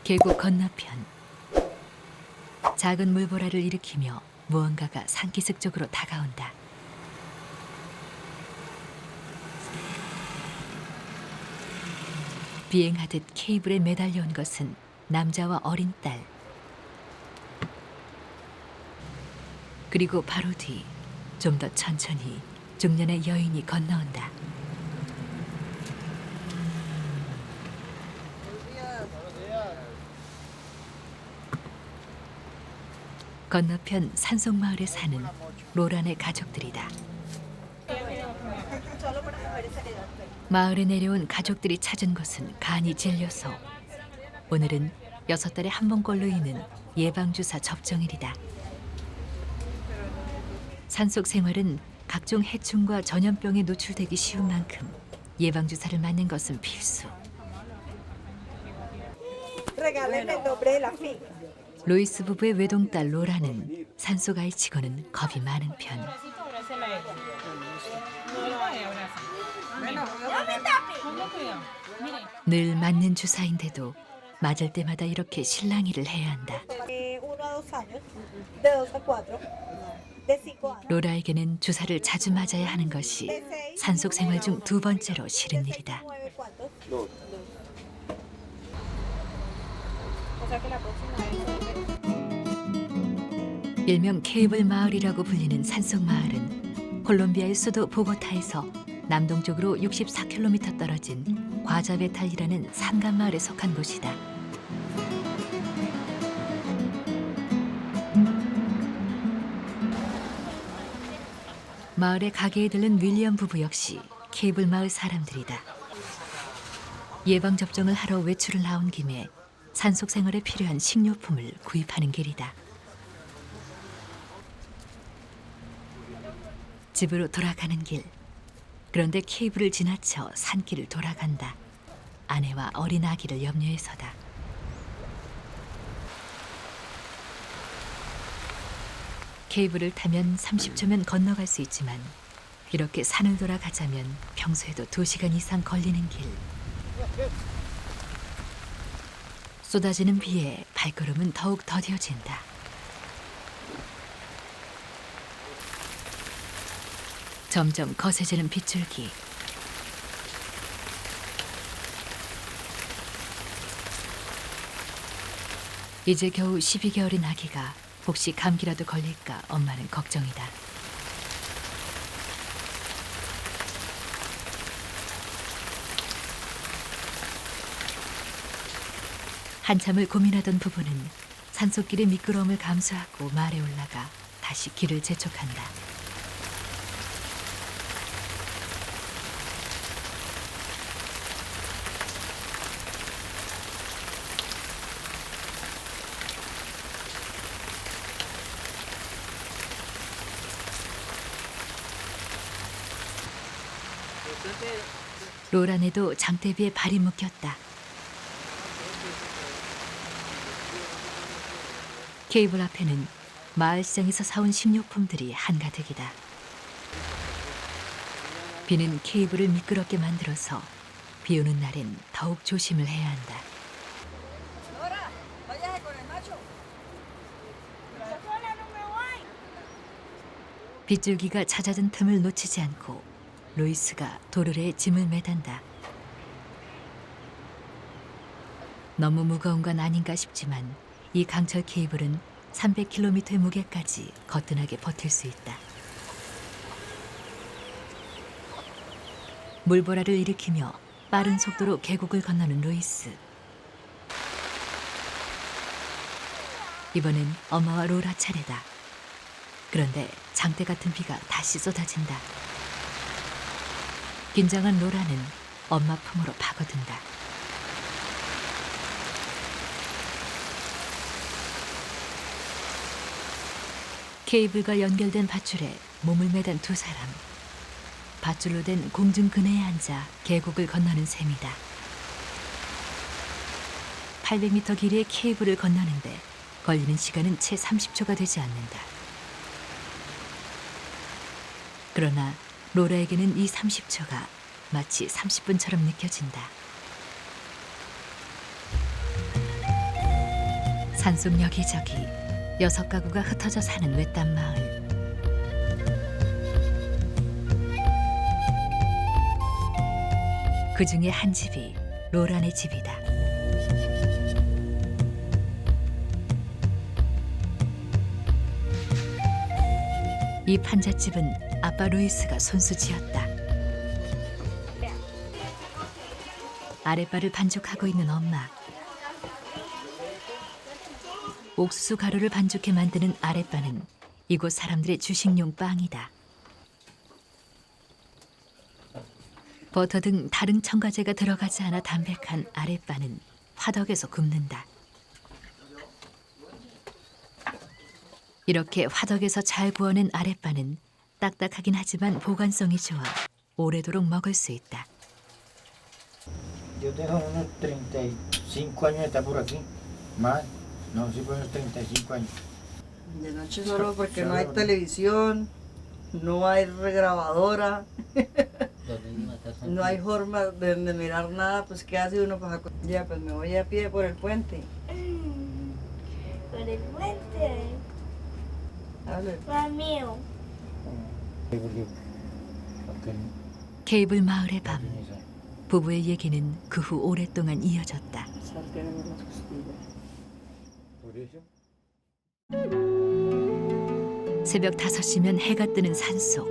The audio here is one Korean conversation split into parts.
계곡 건너편. 작은 물보라를 일으키며 무언가가 산기슭쪽으로 다가온다. 비행하듯 케이블에 매달려 온 것은 남자와 어린 딸. 그리고 바로 뒤, 좀 더 천천히 중년의 여인이 건너온다. 건너편 산속마을에 사는 로란의 가족들이다. 마을에 내려온 가족들이 찾은 것은 간이 질려서 오늘은 6달에 한 번꼴로 있는 예방주사 접종일이다. 산속 생활은 각종 해충과 전염병에 노출되기 쉬운 만큼 예방주사를 맞는 것은 필수. 로이스 부부의 외동딸 로라는 산속 아이치고는 겁이 많은 편. 늘 맞는 주사인데도 맞을 때마다 이렇게 실랑이를 해야 한다. 로라에게는 주사를 자주 맞아야 하는 것이 산속 생활 중 2번째로 싫은 일이다. 일명 케이블 마을이라고 불리는 산속 마을은 콜롬비아의 수도 보고타에서 남동쪽으로 64km 떨어진 과자베탈이라는 산간 마을에 속한 곳이다. 마을의 가게에 들른 윌리엄 부부 역시 케이블 마을 사람들이다. 예방접종을 하러 외출을 나온 김에 산속 생활에 필요한 식료품을 구입하는 길이다. 집으로 돌아가는 길. 그런데 케이블을 지나쳐 산길을 돌아간다. 아내와 어린 아기를 염려해서다. 케이블을 타면 30초면 건너갈 수 있지만 이렇게 산을 돌아가자면 평소에도 2시간 이상 걸리는 길. 쏟아지는 비에 발걸음은 더욱 더뎌진다. 점점 거세지는 빗줄기. 이제 겨우 12개월인 아기가 혹시 감기라도 걸릴까 엄마는 걱정이다. 한참을 고민하던 부부는 산속길의 미끄러움을 감수하고 말에 올라가 다시 길을 재촉한다. 로란에도 장대비에 발이 묶였다. 케이블 앞에는 마을 시장에서 사온 식료품들이 한가득이다. 비는 케이블을 미끄럽게 만들어서 비 오는 날엔 더욱 조심을 해야 한다. 빗줄기가 잦아든 틈을 놓치지 않고 로이스가 도르래에 짐을 매단다. 너무 무거운 건 아닌가 싶지만 이 강철 케이블은 300km의 무게까지 거뜬하게 버틸 수 있다. 물보라를 일으키며 빠른 속도로 계곡을 건너는 로이스. 이번엔 엄마와 로라 차례다. 그런데 장대 같은 비가 다시 쏟아진다. 긴장한 로라는 엄마 품으로 파고든다. 케이블과 연결된 밧줄에 몸을 매단 2사람. 밧줄로 된 공중 그네에 앉아 계곡을 건너는 셈이다. 800m 길이의 케이블을 건너는데 걸리는 시간은 채 30초가 되지 않는다. 그러나 로라에게는 이 30초가 마치 30분처럼 느껴진다. 산속 여기저기 6가구가 흩어져 사는 외딴 마을. 그 중에 한 집이 로란의 집이다. 이 판잣집은 아빠 루이스가 손수지었다. 아랫발을 반죽하고 있는 엄마. 옥수수 가루를 반죽해 만드는 아랫바는 이곳 사람들의 주식용 빵이다. 버터 등 다른 첨가제가 들어가지 않아 담백한 아랫바는 화덕에서 굽는다. 이렇게 화덕에서 잘 구워낸 아랫바는 딱딱하긴 하지만 보관성이 좋아 오래도록 먹을 수 있다. Yo tengo unos 35 años de estar por aquí, más, no, sí por unos 35 años. De noche solo porque no hay televisión, no hay regrabadora, no hay forma de mirar nada, pues ¿qué hace uno? Ya, pues me voy a pie por el puente. Por el puente. Mío. 케이블 마을의 밤. 부부의 얘기는 그 후 오랫동안 이어졌다. 새벽 5시면 해가 뜨는 산속.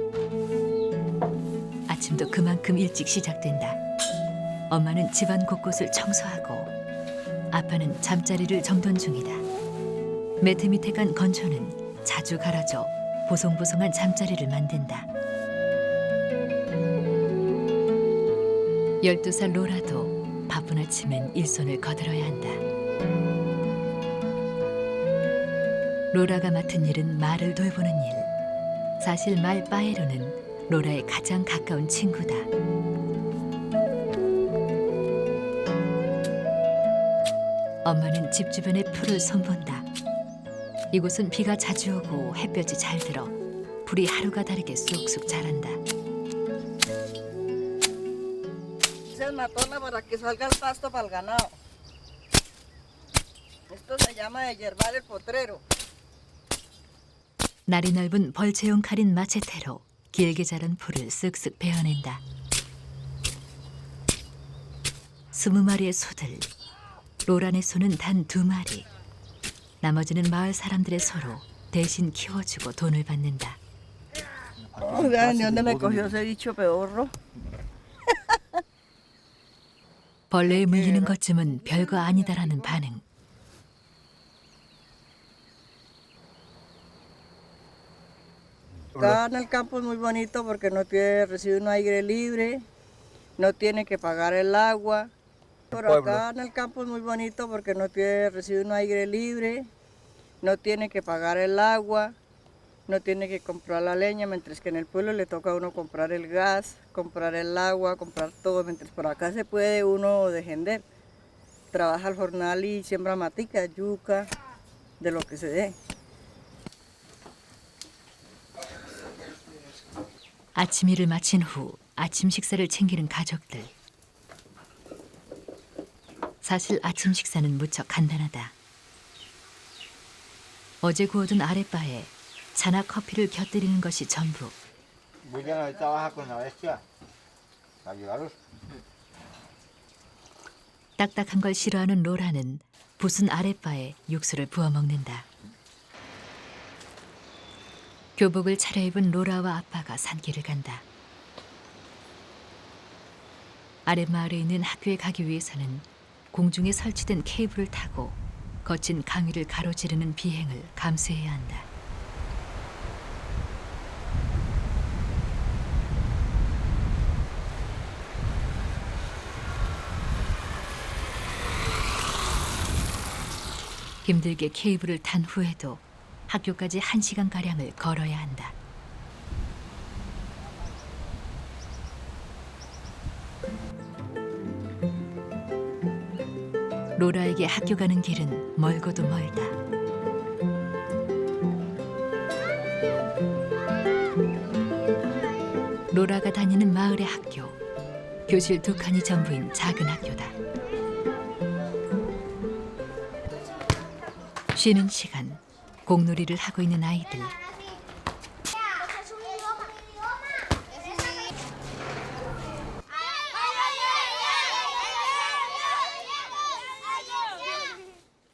아침도 그만큼 일찍 시작된다. 엄마는 집안 곳곳을 청소하고 아빠는 잠자리를 정돈 중이다. 매트 밑에 간 건초는 자주 갈아줘 보송보송한 잠자리를 만든다. 12살 로라도 바쁜 아침엔 일손을 거들어야 한다. 로라가 맡은 일은 말을 돌보는 일. 사실 말 빠에로는 로라의 가장 가까운 친구다. 엄마는 집 주변의 풀을 손본다. 이곳은 비가 자주 오고 햇볕이 잘 들어 풀이 하루가 다르게 쑥쑥 자란다. Se matona para que salga el pasto para el ganado. Esto se llama de yerbar el potrero. 날이 넓은 벌채용 칼인 마체테로 길게 자란 풀을 쓱쓱 베어낸다. 20마리의 소들. 로란의 소는 단 2마리. 나머지는 마을 사람들의 소로 대신 키워주고 돈을 받는다. ¿De dónde me cogió ese bicho pedorro? 벌레에 물리는 것쯤은 별거 아니다라는 반응. Acá en el campo es muy bonito porque recibe un aire libre, no tiene que pagar el agua. Por acá en el campo es muy bonito porque recibe un aire libre, no tiene que pagar el agua, no tiene que comprar la leña, mientras que en el pueblo le toca a uno comprar el gas, comprar el agua, comprar todo, mientras por acá se puede uno defender. Trabaja al jornal y siembra matica, yuca, de lo que se dé. 아침 일을 마친 후 아침 식사를 챙기는 가족들. 사실 아침 식사는 무척 간단하다. 어제 구워둔 아랫바에 차나 커피를 곁들이는 것이 전부. 딱딱한 걸 싫어하는 로라는 부순 아랫바에 육수를 부어 먹는다. 교복을 차려입은 로라와 아빠가 산길을 간다. 아랫마을에 있는 학교에 가기 위해서는 공중에 설치된 케이블을 타고 거친 강위를 가로지르는 비행을 감수해야 한다. 힘들게 케이블을 탄 후에도 학교까지 1시간가량을 걸어야 한다. 로라에게 학교 가는 길은 멀고도 멀다. 로라가 다니는 마을의 학교. 교실 2칸이 전부인 작은 학교다. 쉬는 시간 공놀이를 하고 있는 아이들.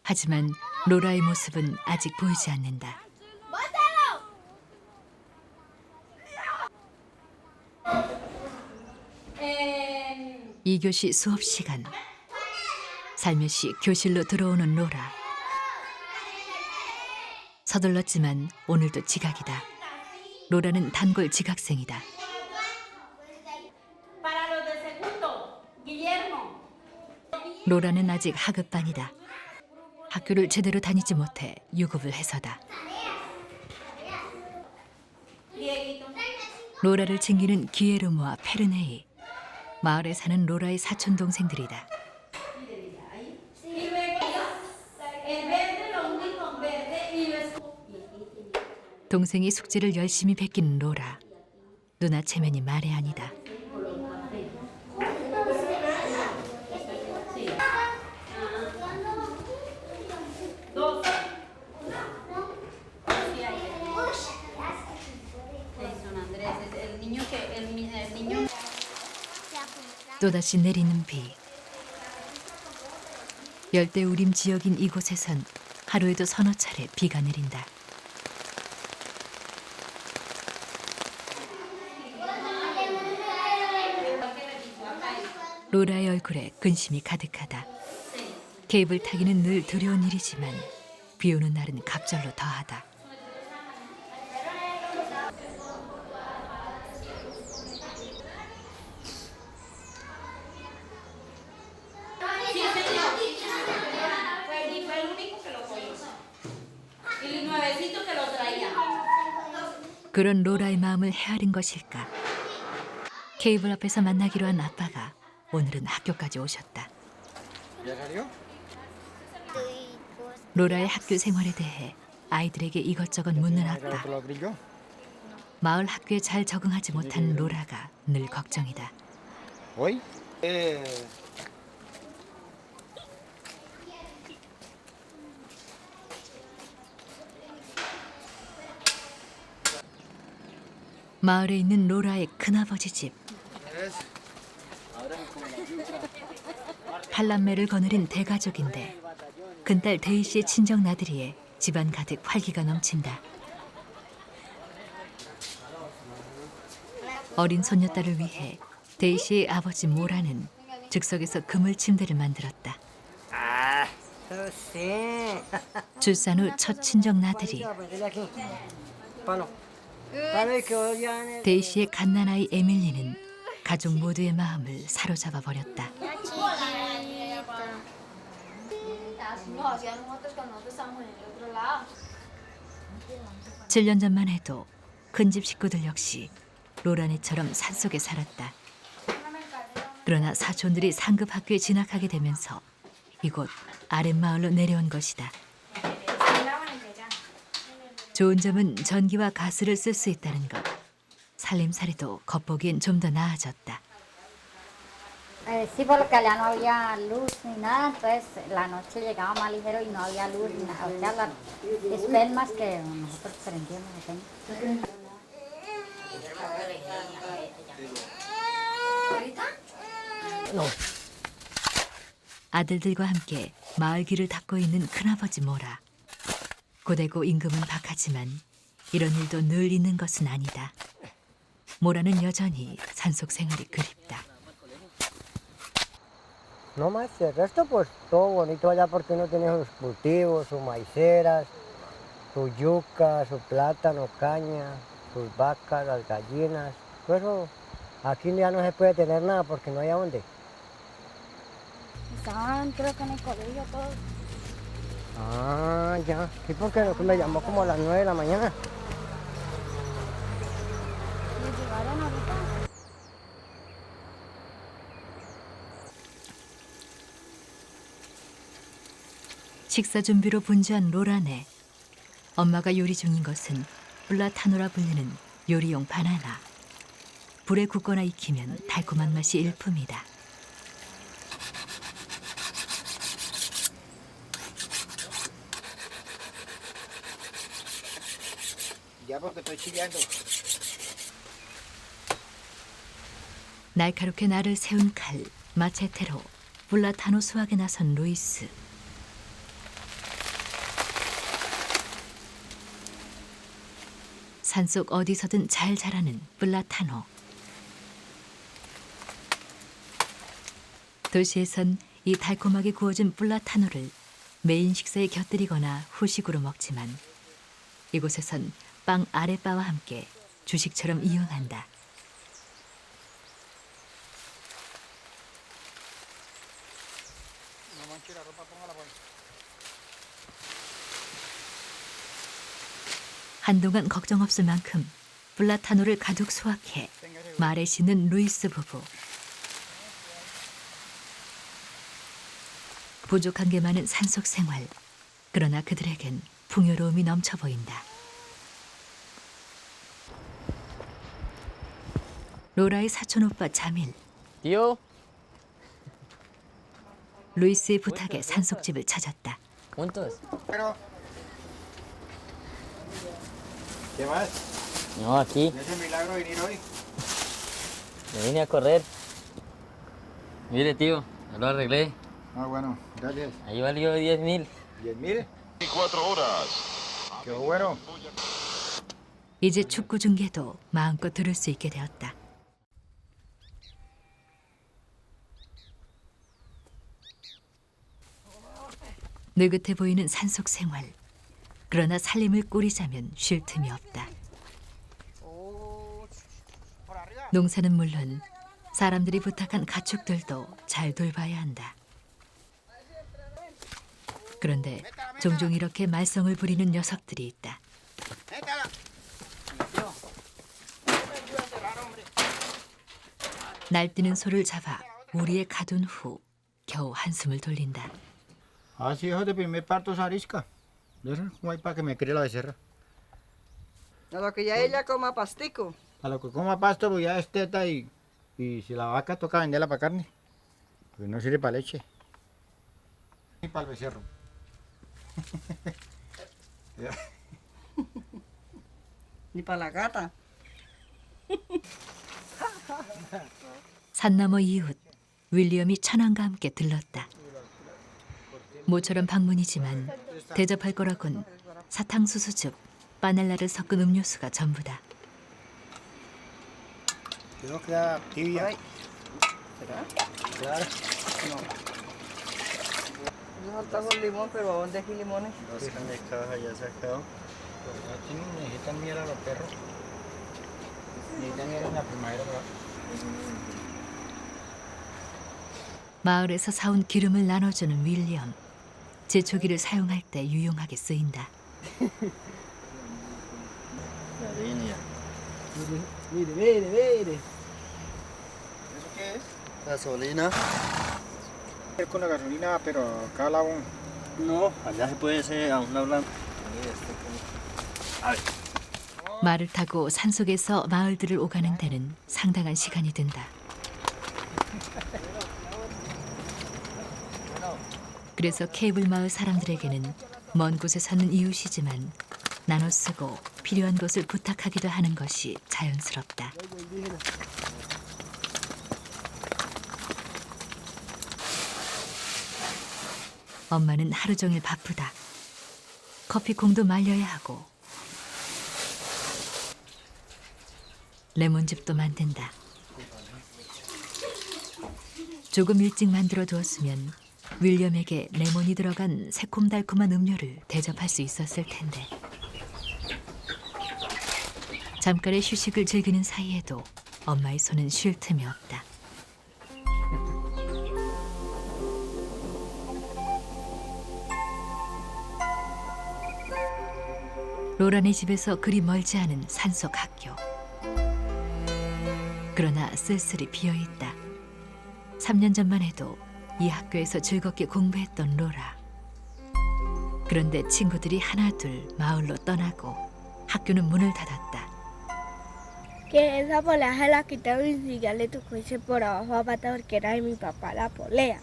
하지만 로라의 모습은 아직 보이지 않는다. 이교시 수업 시간. 살며시 교실로 들어오는 로라. 서둘렀지만 오늘도 지각이다. 로라는 단골 지각생이다. 로라는 아직 하급반이다. 학교를 제대로 다니지 못해 유급을 해서다. 로라를 챙기는 기에르모와 페르네이. 마을에 사는 로라의 사촌 동생들이다. 동생이 숙제를 열심히 베끼는 로라. 누나 체면이 말이 아니다. 또다시 내리는 비. 열대우림 지역인 이곳에선 하루에도 서너 차례 비가 내린다. 로라의 얼굴에 근심이 가득하다. 케이블 타기는 늘 두려운 일이지만 비 오는 날은 갑절로 더하다. 그런 로라의 마음을 헤아린 것일까? 케이블 앞에서 만나기로 한 아빠가 오늘은 학교까지 오셨다. 로라의 학교 생활에 대해 아이들에게 이것저것 묻는 아빠. 마을 학교에 잘 적응하지 못한 로라가 늘 걱정이다. 마을에 있는 로라의 큰아버지 집. 팔남매를 거느린 대가족인데 큰딸 데이 씨의 친정 나들이에 집안 가득 활기가 넘친다. 어린 손녀딸을 위해 데이 씨의 아버지 모라는 즉석에서 그물 침대를 만들었다. 출산 후 첫 친정 나들이. 데이 씨의 갓난아이 에밀리는 가족 모두의 마음을 사로잡아 버렸다. 7년 전만 해도 큰집 식구들 역시 로라네처럼 산속에 살았다. 그러나 사촌들이 상급 학교에 진학하게 되면서 이곳 아랫마을로 내려온 것이다. 좋은 점은 전기와 가스를 쓸 수 있다는 것. 살림살이도 겉보기엔 좀 더 나아졌다. Sí, porque allá no había luz ni nada, entonces la noche llegaba más ligero y no había luz ni nada. O sea, las espelmas que nosotros prendíamos aquí. 아들들과 함께 마을 길을 닦고 있는 큰아버지 모라. 고되고 임금은 박하지만 이런 일도 늘 있는 것은 아니다. 모라는 여전히 산속 생활이 그립다. No más, el resto pues todo bonito allá porque uno tiene sus cultivos, sus maiceras, sus yucas, su plátano, caña, sus vacas, las gallinas. Todo eso, aquí ya no se puede tener nada porque no hay a dónde. Estaban creo que en el colegio todos. Ah, ya, sí porque me llamó como a las 9 de la mañana. ¿Les llegaron ahorita? 식사 준비로 분주한 로라네. 엄마가 요리 중인 것은 플라타노라 불리는 요리용 바나나. 불에 굽거나 익히면 달콤한 맛이 일품이다. Ya porque estoy chillando. 날카롭게 나를 세운 칼, 마체테로 플라타노 수확에 나선 루이스. 산속 어디서든 잘 자라는 플라타노. 도시에선 이 달콤하게 구워진 플라타노를 메인 식사에 곁들이거나 후식으로 먹지만 이곳에선 빵 아랫바와 함께 주식처럼 이용한다. 한동안 걱정 없을 만큼 플라타노를 가득 수확해 말에 싣는 루이스 부부. 부족한 게 많은 산속 생활. 그러나 그들에겐 풍요로움이 넘쳐 보인다. 로라의 사촌 오빠 자밀. Tío, 루이스의 부탁에 산속집을 찾았다. ¿cuántos? Pero... ¿Qué más? No, aquí. ¿Es un milagro venir hoy? Me vine a correr. Mire, tío, ya lo arreglé. Ah, bueno, gracias. Ahí valió 10.000. ¿10.000? 24 horas. Qué bueno. 이제 축구 중계도 마음껏 들을 수 있게 되었다. 느긋해 보이는 산속 생활. 그러나 살림을 꾸리자면 쉴 틈이 없다. 농사는 물론 사람들이 부탁한 가축들도 잘 돌봐야 한다. 그런데 종종 이렇게 말썽을 부리는 녀석들이 있다. 날뛰는 소를 잡아 우리에 가둔 후 겨우 한숨을 돌린다. Así, hijo de primer parto se arisca. ¿Cómo hay para que me críe la becerra? A lo que ya ella coma pastico. A lo que coma pasto, pues ya es teta y si la vaca toca venderla para carne. Pues no sirve para leche. Ni para el becerro. Ni para la gata. 산 너머 이웃 윌리엄이 천왕과 함께 들렀다. 모처럼 방문이지만 대접할 거라곤 사탕수수즙, 바닐라를 섞은 음료수가 전부다. Creo que da tibia. Ay. ¿Será? Claro. Yo falta con limón, pero ¿a dónde hay limones? Dejan de caja ya sacado. Necesitan miel a los perros. Necesitan miel en la primavera, ¿verdad? 마을에서 사온 기름을 나눠주는 윌리엄. 제초기를 사용할 때 유용하게 쓰인다. Mire, mire, mire. ¿Eso qué es? Gasolina. Es con la gasolina, pero acá la un... No, allá se puede hacer a una blanca. 말을 타고 산속에서 마을들을 오가는 데는 상당한 시간이 든다. 그래서 케이블 마을 사람들에게는 먼 곳에 사는 이웃이지만 나눠 쓰고 필요한 것을 부탁하기도 하는 것이 자연스럽다. 엄마는 하루 종일 바쁘다. 커피콩도 말려야 하고 레몬즙도 만든다. 조금 일찍 만들어 두었으면 윌리엄에게 레몬이 들어간 새콤달콤한 음료를 대접할 수 있었을 텐데. 잠깐의 휴식을 즐기는 사이에도 엄마의 손은 쉴 틈이 없다. 로란의 집에서 그리 멀지 않은 산속 학교. 그러나 쓸쓸히 비어있다. 3년 전만 해도 이 학교에서 즐겁게 공부했던 로라. 그런데 친구들이 하나둘 마을로 떠나고 학교는 문을 닫았다. Que esa polea se la quitaron y si ya le tocó irse por abajo a pata porque era de mi papá la polea.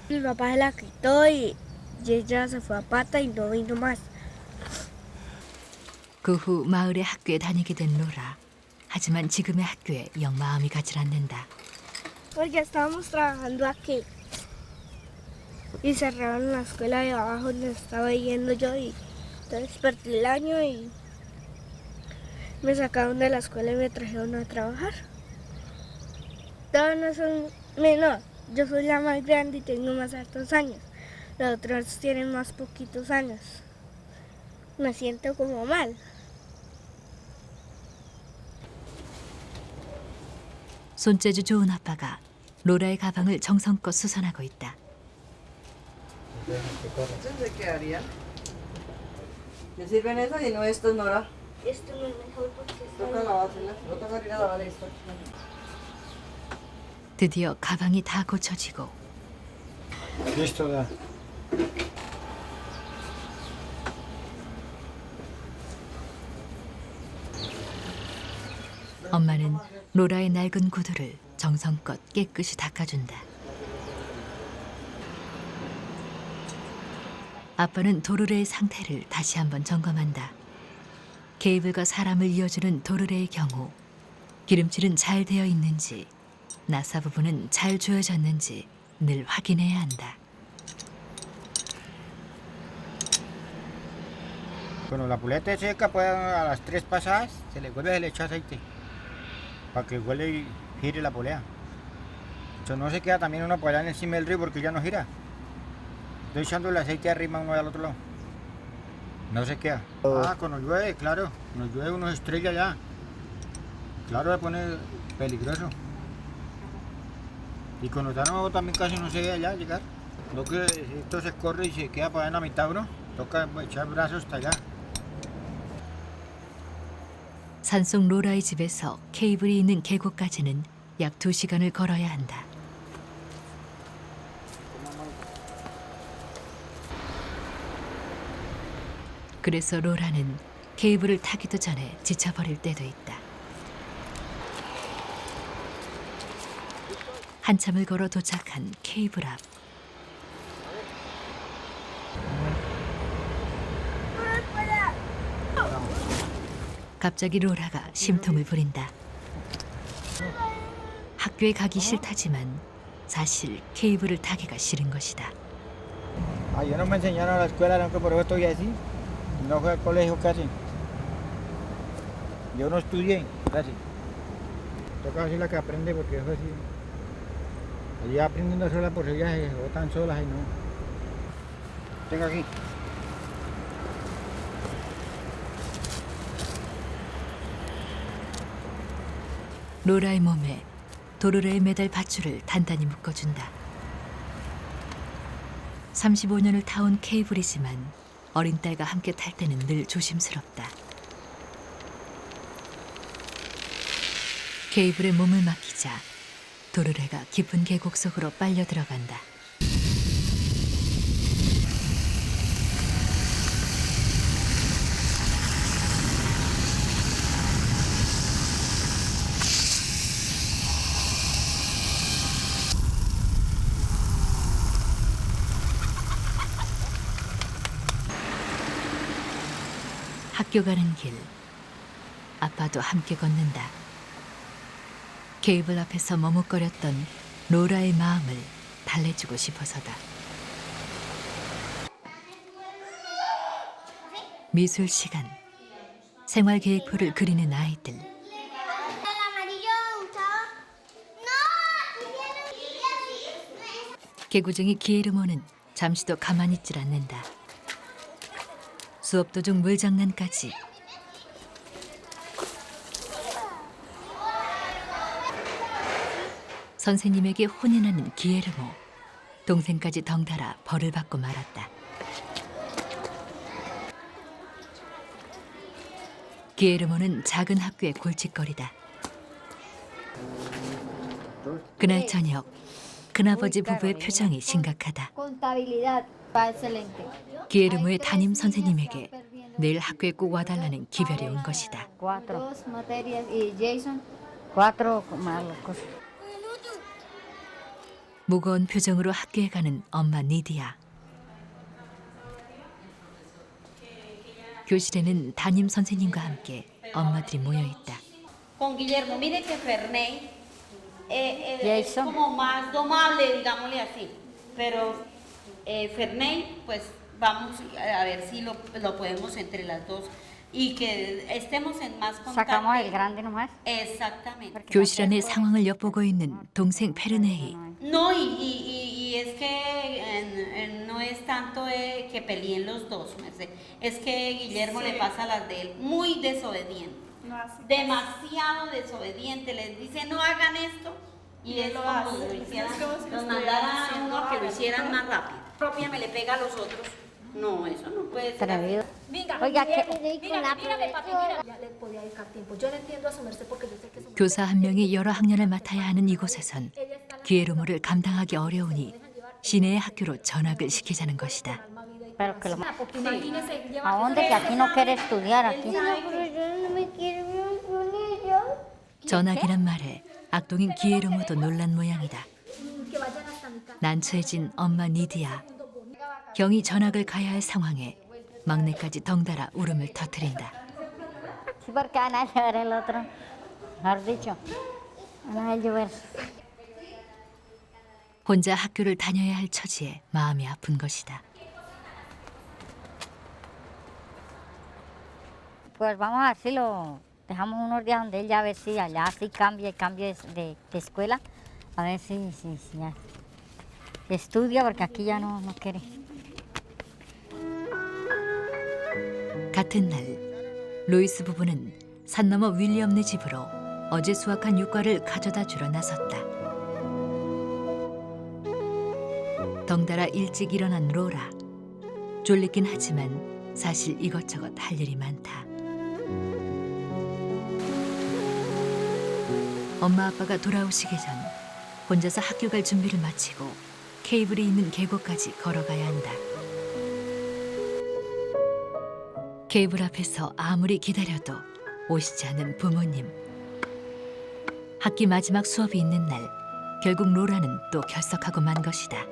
Mi papá se la quitó y ella se fue a pata y no vino más. 그 후 마을의 학교에 다니게 된 로라. 하지만 지금의 학교에 영 마음이 가질 않는다. Porque estábamos trabajando aquí. Y cerraron la escuela de abajo donde estaba yendo yo y entonces perdí el año y me sacaron de la escuela y me trajeron a trabajar. Todos no son menor, yo soy la más grande y tengo más altos años. Los otros tienen más poquitos años. Me siento como mal. 손재주 좋은 아빠가 로라의 가방을 정성껏 수선하고 있다. ¿Se quedaría? ¿Me sirven esas y no estos, Nora? Esto no es mejor porque Toca lavárselas. No toca ir a lavar esto. 드디어 가방이 다 고쳐지고 Listo, da. 엄마는 로라의 낡은 구두를 정성껏 깨끗이 닦아준다. 아빠는 도르래의 상태를 다시 한번 점검한다. 케이블과 사람을 이어주는 도르래의 경우 기름칠은 잘 되어 있는지 나사 부분은 잘 조여졌는지 늘 확인해야 한다. Cuando la puleta es seca, pues a las 3 pasadas se le vuelve, se le echa aceite para que huele y gire la polea. Eso no se queda también una polea encima del río porque ya no gira. Estoy echando el aceite arriba uno al otro lado. No se queda. Ah, cuando llueve, claro. Cuando llueve uno se estrella ya. Claro, se pone peligroso. Y cuando está nuevo también casi no se ve ya llegar. Lo que esto se corre y se queda para allá en la mitad, bro. Toca echar brazos hasta allá. 산속 로라의 집에서 케이블이 있는 계곡까지는 약 2시간을 걸어야 한다. 그래서 로라는 케이블을 타기도 전에 지쳐버릴 때도 있다. 한참을 걸어 도착한 케이블 앞. 갑자기 로라가 심통을 부린다. 학교에 가기 싫다지만 사실 케이블을 타기가 싫은 것이다. Ah, yo no me enseñaron a la escuela, no, que por eso estoy así. No fui al colegio casi. Yo no estudié casi. Toca así la que aprende porque eso así. Allí aprendiendo sola por ellas se botan solas y no. Tengo aquí. 로라의 몸에 도르래의 매달 밧줄을 단단히 묶어준다. 35년을 타온 케이블이지만 어린 딸과 함께 탈 때는 늘 조심스럽다. 케이블에 몸을 맡기자 도르래가 깊은 계곡 속으로 빨려 들어간다. 학교 가는 길, 아빠도 함께 걷는다. 케이블 앞에서 머뭇거렸던 로라의 마음을 달래주고 싶어서다. 미술 시간, 생활 계획표를 그리는 아이들. 개구쟁이 기에르모는 잠시도 가만히 있질 않는다. 수업 도중 물장난까지. 선생님에게 혼이 나는 기에르모. 동생까지 덩달아 벌을 받고 말았다. 기에르모는 작은 학교의 골칫거리다. 그날 저녁, 큰아버지 부부의 표정이 심각하다. 기에르모의 담임 선생님에게 내일 학교에 꼭 와달라는 기별이 온 것이다. 무거운 표정으로 학교에 가는 엄마 니디아. 교실에는 담임 선생님과 함께 엄마들이 모여 있다. Con Guillermo, mire que Ferney es Jason. como más domable, digámosle así. Pero Ferney, pues vamos a ver si lo podemos entre las dos y que estemos en más Sacamos el contacto. grande nomás. Exactamente. 교실 안의 상황을 엿보고 있는 동생 페르네이. No, y es que no es tanto que peleen los dos, Merced. Es que Guillermo le pasa las de él, muy desobediente. Demasiado desobediente. Les dice no hagan esto y es como si lo hicieran, los mandara a uno a que lo hicieran más rápido. Propia me le pega a los otros. No, eso no puede ser. Atrevido. Venga, Oiga, mírame, papi, mira. Ya le podía dedicar tiempo. Yo no entiendo a su merced porque yo sé que su merced 교사 한 명이 여러 학년을 맡아야 하는 이곳에선 기회로모를 감당하기 어려우니 시내의 학교로 전학을 시키자는 것이다. Pero que lo... porque imagínese, lleva ¿A dónde? Que aquí no quiere estudiar, aquí. 전학이란 말에 악동인 기회로모도 놀란 모양이다. que vayan hasta mi casa. 난처해진 엄마 니디야. 경이 전학을 가야 할 상황에 막내까지 덩달아 울음을 터뜨린다. Sí, porque van a llevar el otro. Mejor dicho, van a llover. 혼자 학교를 다녀야 할 처지에 마음이 아픈 것이다. Pues vamos a ver si lo dejamos unos días donde él ya ve si allá sí cambia de escuela. A ver si ya estudia, porque aquí ya no quiere. 같은 날 로이스 부부는 산 너머 윌리엄네 집으로 어제 수확한 유과를 가져다 주러 나섰다. 덩달아 일찍 일어난 로라. 졸리긴 하지만 사실 이것저것 할 일이 많다. 엄마 아빠가 돌아오시기 전 혼자서 학교 갈 준비를 마치고 케이블이 있는 계곡까지 걸어가야 한다. 케이블 앞에서 아무리 기다려도 오시지 않는 부모님. 학기 마지막 수업이 있는 날 결국 로라는 또 결석하고 만 것이다.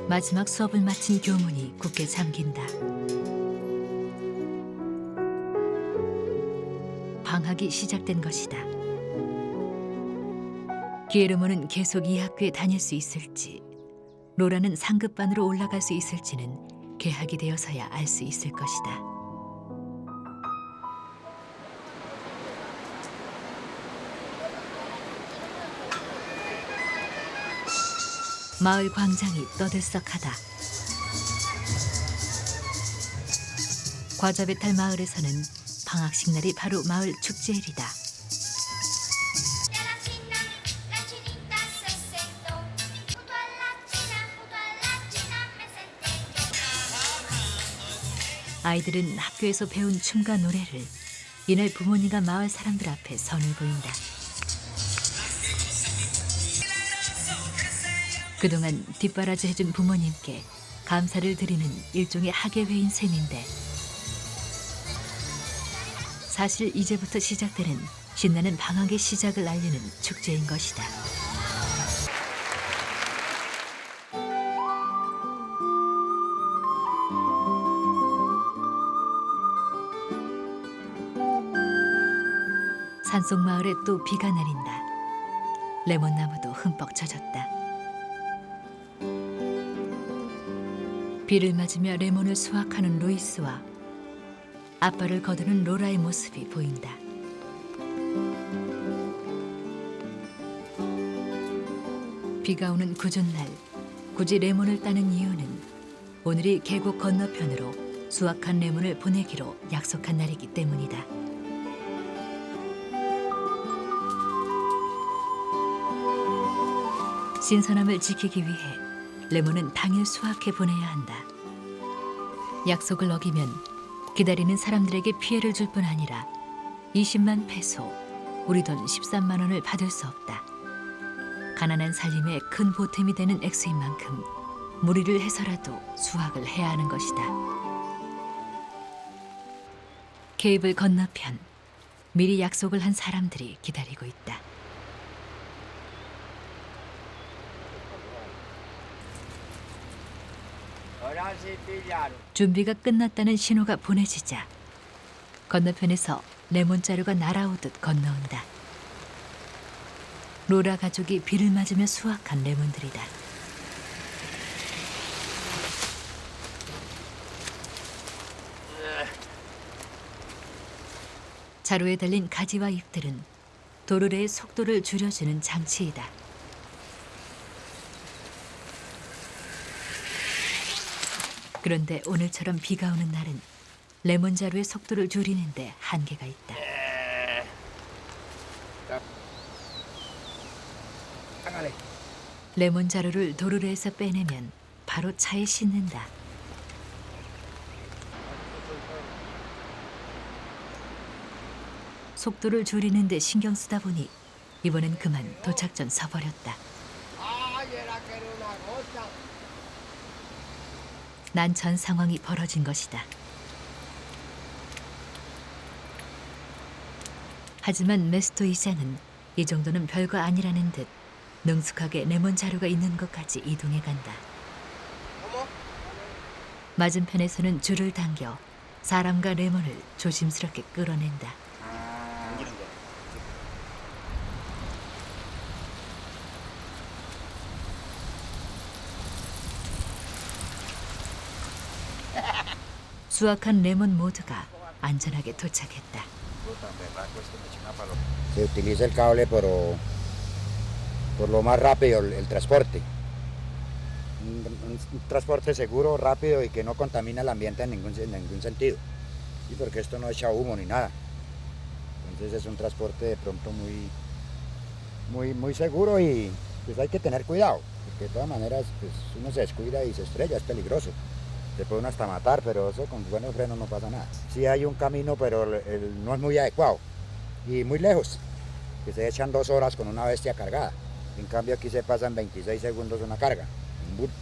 마지막 수업을 마친 교문이 굳게 잠긴다. 방학이 시작된 것이다. 기에르모는 계속 이 학교에 다닐 수 있을지, 로라는 상급반으로 올라갈 수 있을지는 개학이 되어서야 알 수 있을 것이다. 마을 광장이 떠들썩하다. 과자배탈 마을에서는 방학식 날이 바로 마을 축제일이다. 아이들은 학교에서 배운 춤과 노래를 이날 부모님과 마을 사람들 앞에 선을 보인다. 그동안 뒷바라지 해준 부모님께 감사를 드리는 일종의 학예회인 셈인데 사실 이제부터 시작되는 신나는 방학의 시작을 알리는 축제인 것이다. 산속 마을에 또 비가 내린다. 레몬나무도 흠뻑 젖었다. 비를 맞으며 레몬을 수확하는 루이스와 아빠를 거두는 로라의 모습이 보인다. 비가 오는 궂은 날 굳이 레몬을 따는 이유는 오늘이 계곡 건너편으로 수확한 레몬을 보내기로 약속한 날이기 때문이다. 신선함을 지키기 위해 레몬은 당일 수확해 보내야 한다. 약속을 어기면 기다리는 사람들에게 피해를 줄 뿐 아니라 20만 페소, 우리 돈 13만 원을 받을 수 없다. 가난한 살림에 큰 보탬이 되는 액수인 만큼 무리를 해서라도 수확을 해야 하는 것이다. 케이블 건너편, 미리 약속을 한 사람들이 기다리고 있다. 준비가 끝났다는 신호가 보내지자 건너편에서 레몬자루가 날아오듯 건너온다. 로라 가족이 비를 맞으며 수확한 레몬들이다. 자루에 달린 가지와 잎들은 도르래의 속도를 줄여주는 장치이다. 그런데 오늘처럼 비가 오는 날은 레몬자루의 속도를 줄이는데 한계가 있다. 레몬자루를 도르래에서 빼내면 바로 차에 싣는다. 속도를 줄이는 데 신경 쓰다 보니 이번엔 그만 도착 전 서버렸다. 난처한 상황이 벌어진 것이다. 하지만 메스토 이장은 이 정도는 별거 아니라는 듯 능숙하게 레몬 자루가 있는 곳까지 이동해 간다. 맞은편에서는 줄을 당겨 사람과 레몬을 조심스럽게 끌어낸다. 수확한 레몬 모두가 안전하게 도착했다. Se utiliza el cable por lo más rápido el transporte. Un transporte seguro, rápido y que no contamina el ambiente en ningún sentido. Y porque esto no echa humo ni nada. Entonces es un transporte de pronto muy seguro y pues hay que tener cuidado. Porque de todas maneras pues, uno se descuida y se estrella, es peligroso. Se puede uno hasta matar, pero eso con buenos frenos no pasa nada. Sí hay un camino, pero no es muy adecuado y muy lejos, que se echan 2 horas con una bestia cargada. En cambio aquí se pasa en 26 segundos una carga, un bulto.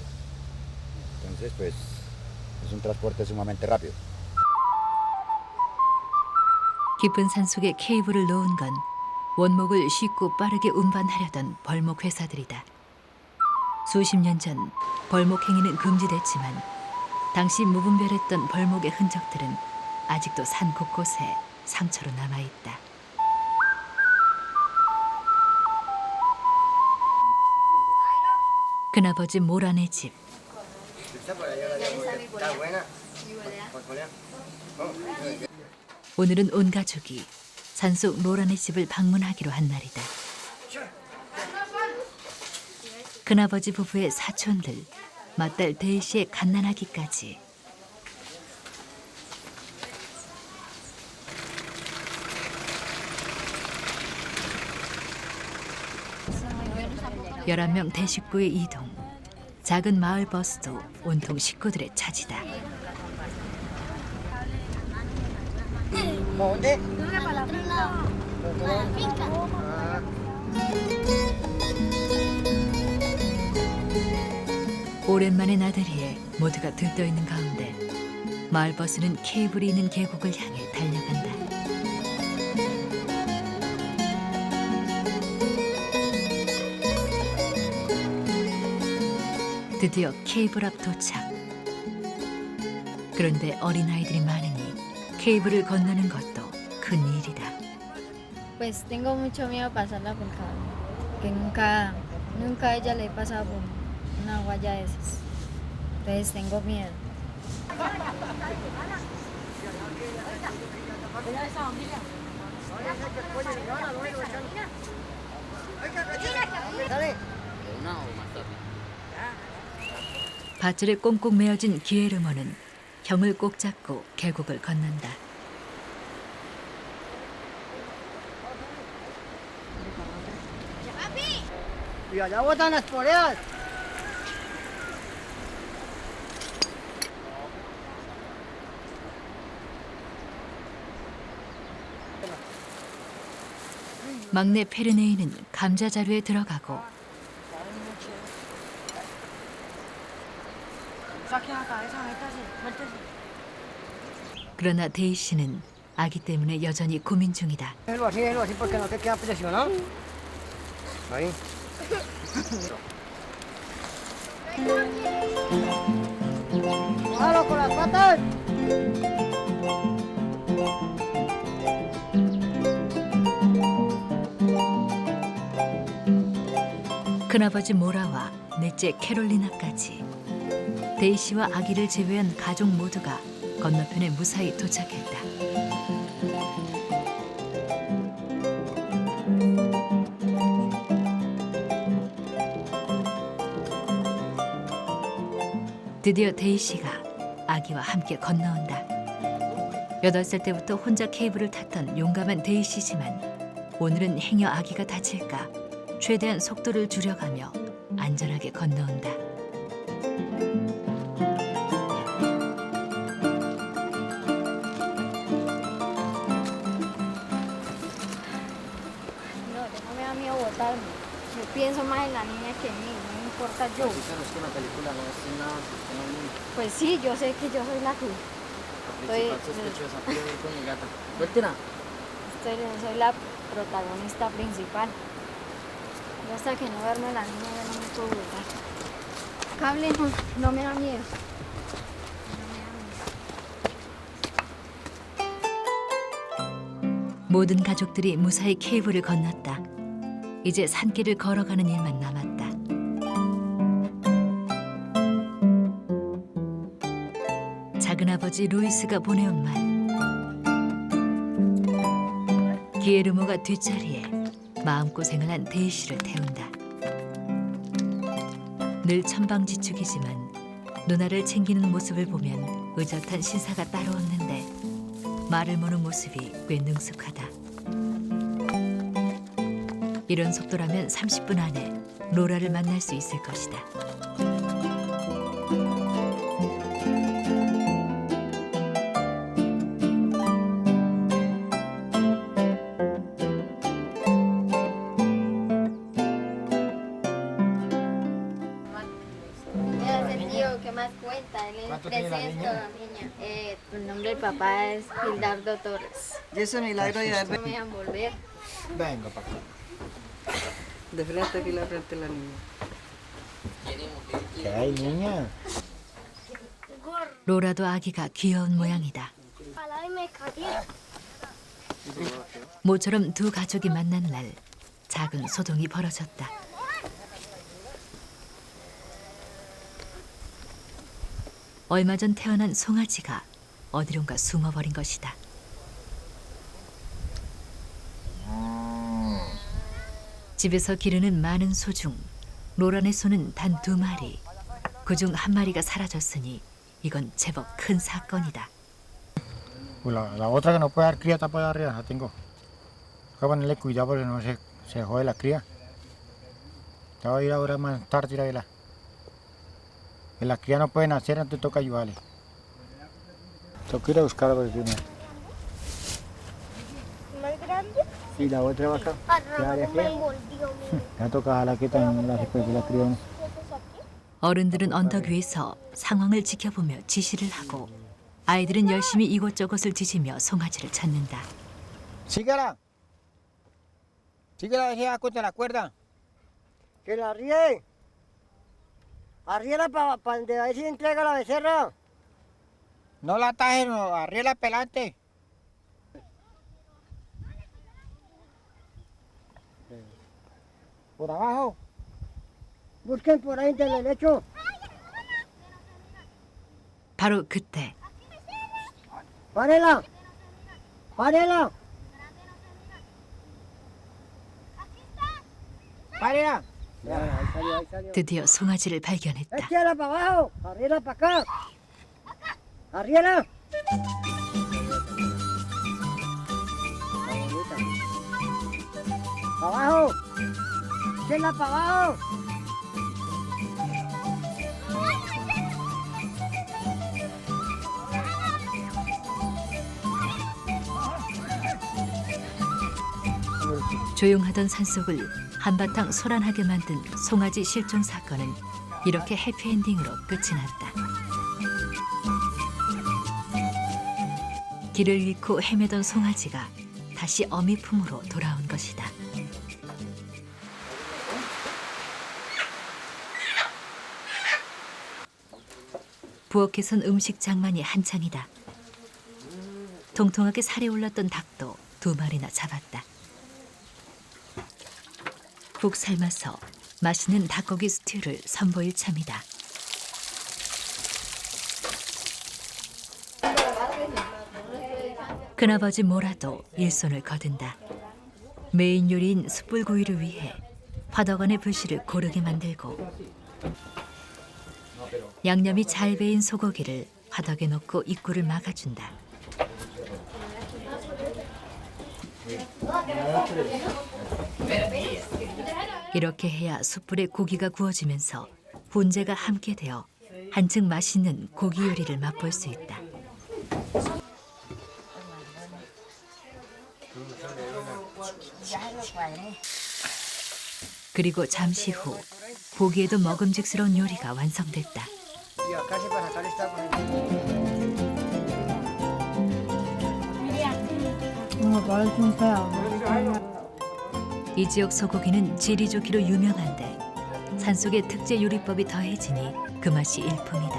Entonces pues es un transporte sumamente rápido. 깊은 산속에 케이블을 놓은 건 원목을 쉽고 빠르게 운반하려던 벌목 회사들이다. 수십 년 전 벌목 행위는 금지됐지만 당시 무분별했던 벌목의 흔적들은 아직도 산 곳곳에 상처로 남아있다. 큰아버지 모란의 집. 오늘은 온 가족이 산속 모란의 집을 방문하기로 한 날이다. 큰아버지 부부의 사촌들, 맏딸 대희 씨의 갓난아기까지. 열한 명 대식구의 이동. 작은 마을 버스도 온통 식구들의 차지다. 오랜만에 나들이에 모두가 들떠있는 가운데 마을 버스는 케이블이 있는 계곡을 향해 달려간다. 드디어 케이블 앞 도착. 그런데 어린아이들이 많으니 케이블을 건너는 것도 큰 일이다. Pues tengo mucho miedo pasarla por cable, que nunca a ella le he pasado por una guaya de esas. Entonces tengo miedo. 밧줄에 꽁꽁 메어진 기에르모는 형을 꼭 잡고 계곡을 건넌다. Y allá botan las poleas. 막내 페르네이는 감자 자루에 들어가고 그러나 데이 씨는 아기 때문에 여전히 고민 중이다. Déjelo así porque no te queda presionado. Ahí. 큰아버지 모라와 넷째 캐롤리나까지 데이시와 아기를 제외한 가족 모두가 건너편에 무사히 도착했다. 드디어 데이시가 아기와 함께 건너온다. 8살 때부터 혼자 케이블을 탔던 용감한 데이시지만 오늘은 행여 아기가 다칠까 최대한 속도를 줄여가며 안전하게 건너온다. No, no me da miedo botarme. Yo pienso más en la niña que en mí, no me importa yo. Es que en la película no es nada, no es muy Pues sí, yo sé que yo soy la que principal sospechosa, quiero ir con mi gata. Suéltela. soy la protagonista principal. Yo hasta que no verme la niña yo no me puedo botar. Cable no me da miedo. 모든 가족들이 무사히 케이블을 건넜다. 이제 산길을 걸어가는 일만 남았다. 작은아버지 루이스가 보내온 말. 기에르모가 뒷자리에 마음고생을 한 데이시를 태운다. 늘 천방지축이지만 누나를 챙기는 모습을 보면 의젓한 신사가 따로 없는데 말을 모는 모습이 꽤 능숙하다. 이런 속도라면 30분 안에 로라를 만날 수 있을 것이다. Mira, ese tío, ¿qué más cuenta? Él ¿Cuánto es tiene la presento niña? a la niña. El nombre del papá es Gildardo Torres. Y ese milagro ya es No me dejan volver. Venga para acá. de frente aquí la frente de la niña. ¿Qué hay, niña? 로라도 아기가 귀여운 모양이다. Ojalá y me cagué. 모처럼 두 가족이 만난 날 작은 소동이 벌어졌다. 얼마 전 태어난 송아지가 어디론가 숨어버린 것이다. 집에서 기르는 많은 소 중 로란의 소는 단 2마리. 그중 1마리가 사라졌으니 이건 제법 큰 사건이다. Pues la otra que no puede dar cría está por allá arriba, la tengo. Hay que ponerle cuidado porque no se jode la cría. Te voy a ir ahora más tarde, irá. Que la cría no puede nacer, entonces toca ayudarle. Toca ir a buscarla por primero. ¿Más grande? Y la otra va acá. Arroba me envolvió. Ya toca jalar que también la después de la cría. ¿no? 어른들은 언덕 위에서 상황을 지켜보며 지시를 하고 아이들은 열심히 이곳저곳을 뒤지며 송아지를 찾는다. Síguela. Síguela, deje contra la cuerda. Que la ríe. Arriela para donde ahí se entrega la becerra. No la atajes, no, arriela pelante. Por abajo. Busquen por ahí del derecho. 바로 그때 ¡Párela! ¡Párela! ¡Párela! Ahí salió, ahí salió. 드디어 송아지를 발견했다. ¡Échala para abajo! ¡Arriela para acá! ¡Arriela! ¡Para abajo! ¡Échala para abajo! 조용하던 산속을 한바탕 소란하게 만든 송아지 실종 사건은 이렇게 해피엔딩으로 끝이 났다. 길을 잃고 헤매던 송아지가 다시 어미 품으로 돌아온 것이다. 부엌에선 음식 장만이 한창이다. 통통하게 살이 올랐던 닭도 2마리나 잡았다. 푹 삶아서 맛있는 닭고기 스튜를 선보일 참이다. 큰아버지 모라도 일손을 거둔다. 메인 요리인 숯불구이를 위해 화덕 안의 불씨를 고르게 만들고 양념이 잘 배인 소고기를 화덕에 넣고 입구를 막아준다. 이렇게 해야 숯불에 고기가 구워지면서 훈제가 함께 되어 한층 맛있는 고기 요리를 맛볼 수 있다. 그리고 잠시 후 보기에도 먹음직스러운 요리가 완성됐다. 이 지역 소고기는 질이 좋기로 유명한데 산속의 특제 요리법이 더해지니 그 맛이 일품이다.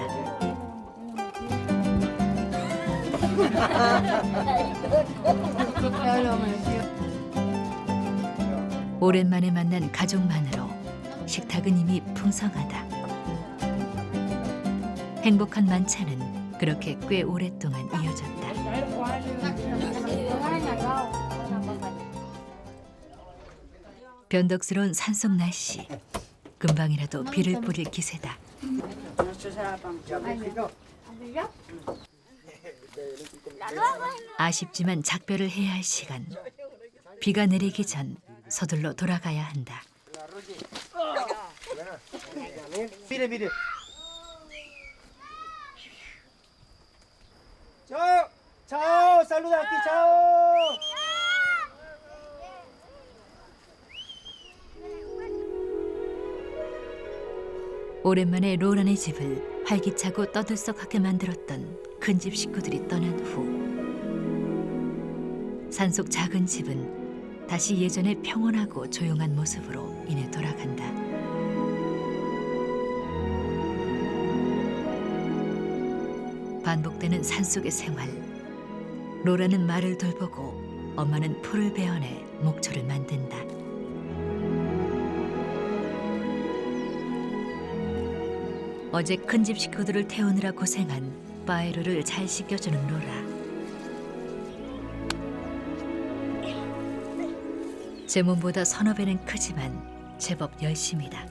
오랜만에 만난 가족만으로 식탁은 이미 풍성하다. 행복한 만찬은 그렇게 꽤 오랫동안 이어졌다. 변덕스러운 산속 날씨, 금방이라도 비를 뿌릴 기세다. 아쉽지만 작별을 해야 할 시간. 비가 내리기 전 서둘러 돌아가야 한다. Chao, chao, saluda aquí, chao. 오랜만에 로란의 집을 활기차고 떠들썩하게 만들었던 큰 집 식구들이 떠난 후 산속 작은 집은 다시 예전의 평온하고 조용한 모습으로 이내 돌아간다. 반복되는 산속의 생활. 로라는 말을 돌보고 엄마는 풀을 베어내 목초를 만든다. 어제 큰 집 식구들을 태우느라 고생한 빠에로를 잘 씻겨주는 로라. 제 몸보다 서너 배는 크지만 제법 열심이다.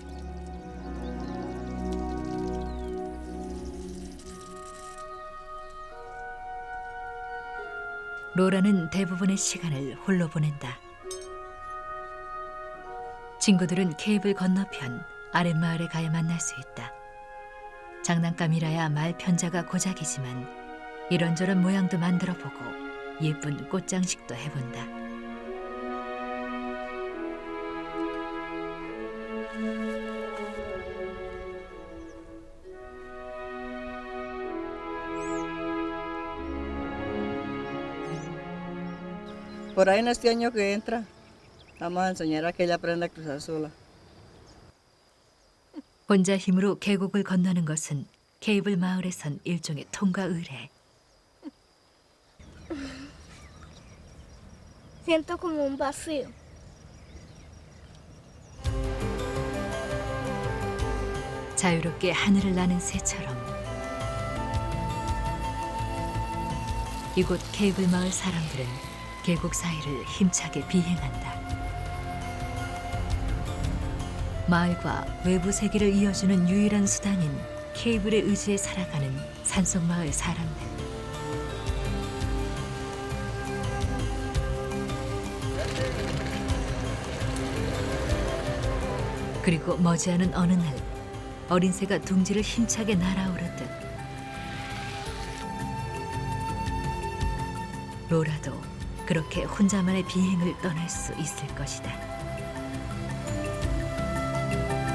로라는 대부분의 시간을 홀로 보낸다. 친구들은 케이블 건너편 아랫마을에 가야 만날 수 있다. 장난감이라야 말 편자가 고작이지만 이런저런 모양도 만들어보고 예쁜 꽃장식도 해본다. Por ahí en este año que entra, vamos a enseñar a que ella aprenda a cruzar sola. 혼자 힘으로 계곡을 건너는 것은 케이블 마을에선 일종의 통과 의례. Siento como un vacío. 자유롭게 하늘을 나는 새처럼 이곳 케이블 마을 사람들은 계곡 사이를 힘차게 비행한다. 마을과 외부 세계를 이어주는 유일한 수단인 케이블에 의지해 살아가는 산속마을 사람들. 그리고 머지않은 어느 날 어린 새가 둥지를 힘차게 날아오르듯 로라도 그렇게 혼자만의 비행을 떠날 수 있을 것이다.